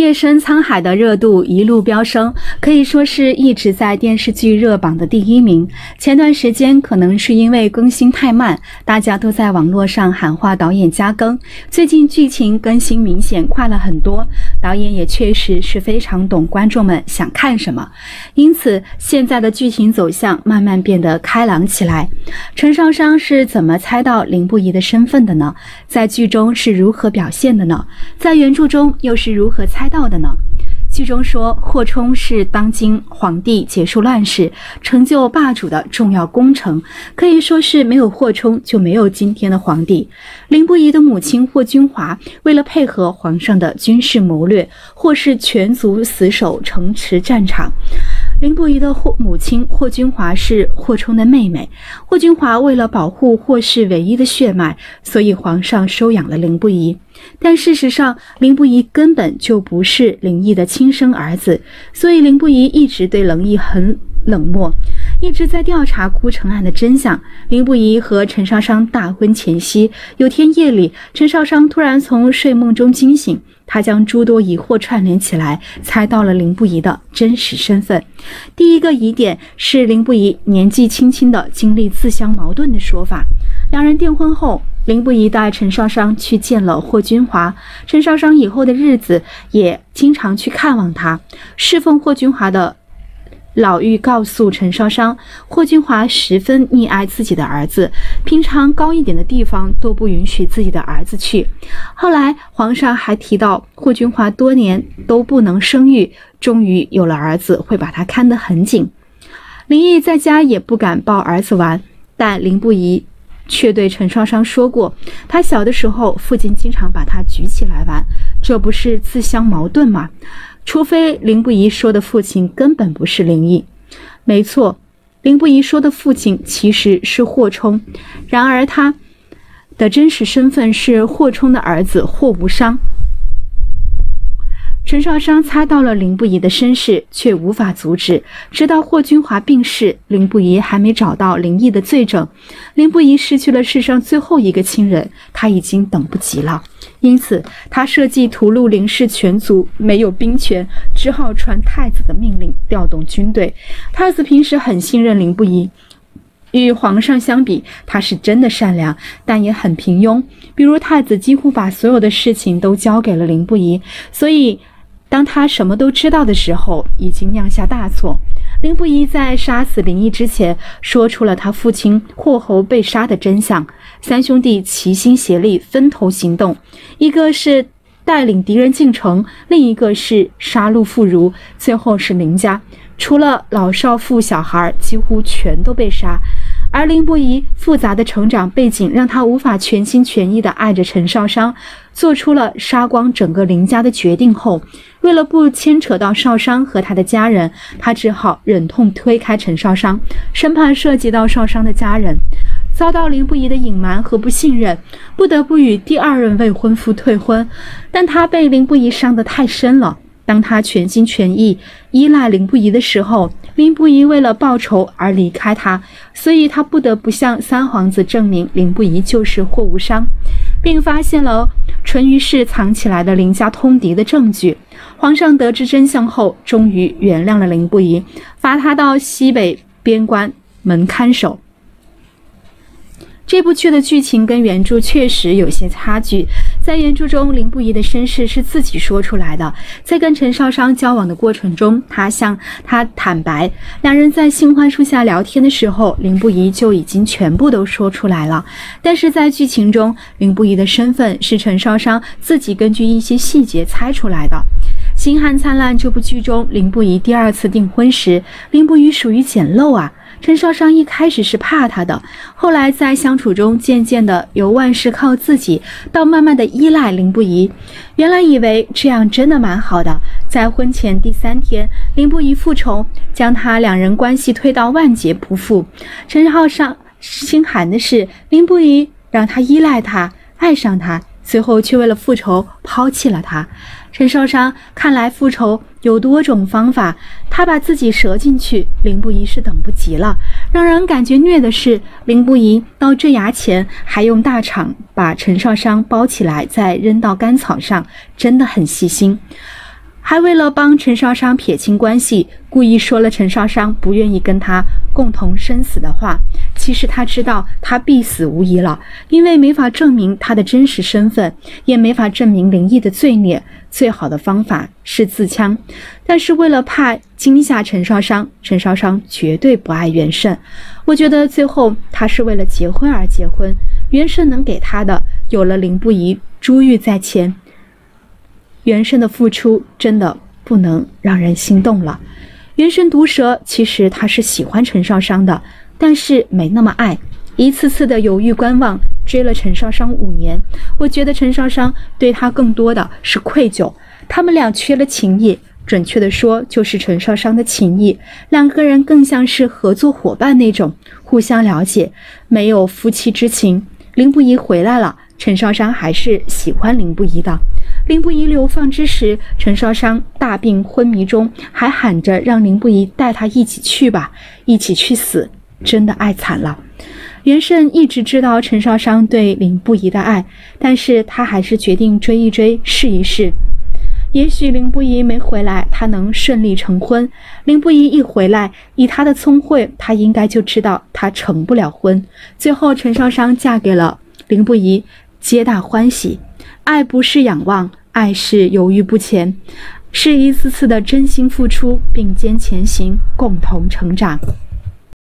夜深沧海的热度一路飙升，可以说是一直在电视剧热榜的第1名。前段时间可能是因为更新太慢，大家都在网络上喊话导演加更。最近剧情更新明显快了很多，导演也确实是非常懂观众们想看什么，因此现在的剧情走向慢慢变得开朗起来。陈少商是怎么猜到凌不疑的身份的呢？在剧中是如何表现的呢？在原著中又是如何猜到的呢？剧中说，霍冲是当今皇帝结束乱世、成就霸主的重要功臣，可以说是没有霍冲就没有今天的皇帝。凌不疑的母亲霍君华为了配合皇上的军事谋略，或是全族死守城池战场。凌不疑的母亲霍君华是霍冲的妹妹，霍君华为了保护霍氏唯一的血脉，所以皇上收养了凌不疑。但事实上，凌不疑根本就不是凌毅的亲生儿子，所以凌不疑一直对凌毅很冷漠，一直在调查孤城案的真相。凌不疑和陈少商大婚前夕，有天夜里，陈少商突然从睡梦中惊醒，他将诸多疑惑串联起来，猜到了凌不疑的真实身份。第一个疑点是凌不疑年纪轻轻的经历自相矛盾的说法。两人订婚后，凌不疑带陈少商去见了霍君华，陈少商以后的日子也经常去看望他。侍奉霍君华的老妪告诉陈少商，霍君华十分溺爱自己的儿子，平常高一点的地方都不允许自己的儿子去。后来皇上还提到霍君华多年都不能生育，终于有了儿子，会把他看得很紧。凌毅在家也不敢抱儿子玩，但凌不疑却对陈少商说过，他小的时候父亲经常把他举起来玩，这不是自相矛盾吗？除非凌不疑说的父亲根本不是凌毅。没错，凌不疑说的父亲其实是霍冲，然而他的真实身份是霍冲的儿子霍无伤。陈少商猜到了凌不疑的身世，却无法阻止。直到霍君华病逝，凌不疑还没找到凌毅的罪证，凌不疑失去了世上最后一个亲人，他已经等不及了。因此他设计屠戮凌氏全族，没有兵权，只好传太子的命令，调动军队。太子平时很信任凌不疑，与皇上相比，他是真的善良，但也很平庸。比如太子几乎把所有的事情都交给了凌不疑，所以当他什么都知道的时候，已经酿下大错。凌不疑在杀死凌毅之前，说出了他父亲霍侯被杀的真相。三兄弟齐心协力，分头行动，一个是带领敌人进城，另一个是杀戮妇孺，最后是凌家，除了老少妇小孩，几乎全都被杀。而凌不疑复杂的成长背景让他无法全心全意地爱着陈少商，做出了杀光整个凌家的决定后，为了不牵扯到少商和他的家人，他只好忍痛推开陈少商，生怕涉及到少商的家人。遭到凌不疑的隐瞒和不信任，不得不与第2任未婚夫退婚。但他被凌不疑伤得太深了，当他全心全意依赖凌不疑的时候，凌不疑为了报仇而离开他，所以他不得不向三皇子证明凌不疑就是霍无伤，并发现了淳于氏藏起来的凌家通敌的证据。皇上得知真相后，终于原谅了凌不疑，罚他到西北边关门看守。这部剧的剧情跟原著确实有些差距，在原著中，凌不疑的身世是自己说出来的，在跟陈少商交往的过程中，他向他坦白，两人在杏花树下聊天的时候，凌不疑就已经全部都说出来了。但是在剧情中，凌不疑的身份是陈少商自己根据一些细节猜出来的。《星汉灿烂》这部剧中，凌不疑第2次订婚时，凌不疑属于捡漏啊。陈少商一开始是怕他的，后来在相处中渐渐的由万事靠自己到慢慢的依赖凌不疑。原来以为这样真的蛮好的，在婚前第3天，凌不疑复仇，将他两人关系推到万劫不复。陈少商心寒的是，凌不疑让他依赖他，爱上他，最后却为了复仇抛弃了他。陈少商看来复仇有多种方法，他把自己折进去，凌不疑是等不及了。让人感觉虐的是，凌不疑到坠崖前还用大氅把陈少商包起来，再扔到干草上，真的很细心。还为了帮陈少商撇清关系，故意说了陈少商不愿意跟他共同生死的话。其实他知道他必死无疑了，因为没法证明他的真实身份，也没法证明林毅的罪孽，最好的方法是自枪。但是为了怕惊吓陈少商，陈少商绝对不爱袁胜。我觉得最后他是为了结婚而结婚，袁胜能给他的，有了林不疑、珠玉在前，袁胜的付出真的不能让人心动了。袁胜毒舌，其实他是喜欢陈少商的，但是没那么爱，一次次的犹豫观望，追了陈少商5年。我觉得陈少商对他更多的是愧疚，他们俩缺了情谊，准确的说就是陈少商的情谊，两个人更像是合作伙伴那种，互相了解，没有夫妻之情。林不疑回来了，陈少商还是喜欢林不疑的。林不疑流放之时，陈少商大病昏迷中，还喊着让林不疑带他一起去吧，一起去死，真的爱惨了。袁胜一直知道陈少商对林不疑的爱，但是他还是决定追一追，试一试。也许林不疑没回来，他能顺利成婚。林不疑一回来，以他的聪慧，他应该就知道他成不了婚。最后陈少商嫁给了林不疑，皆大欢喜。爱不是仰望，爱是犹豫不前，是一次次的真心付出，并肩前行，共同成长。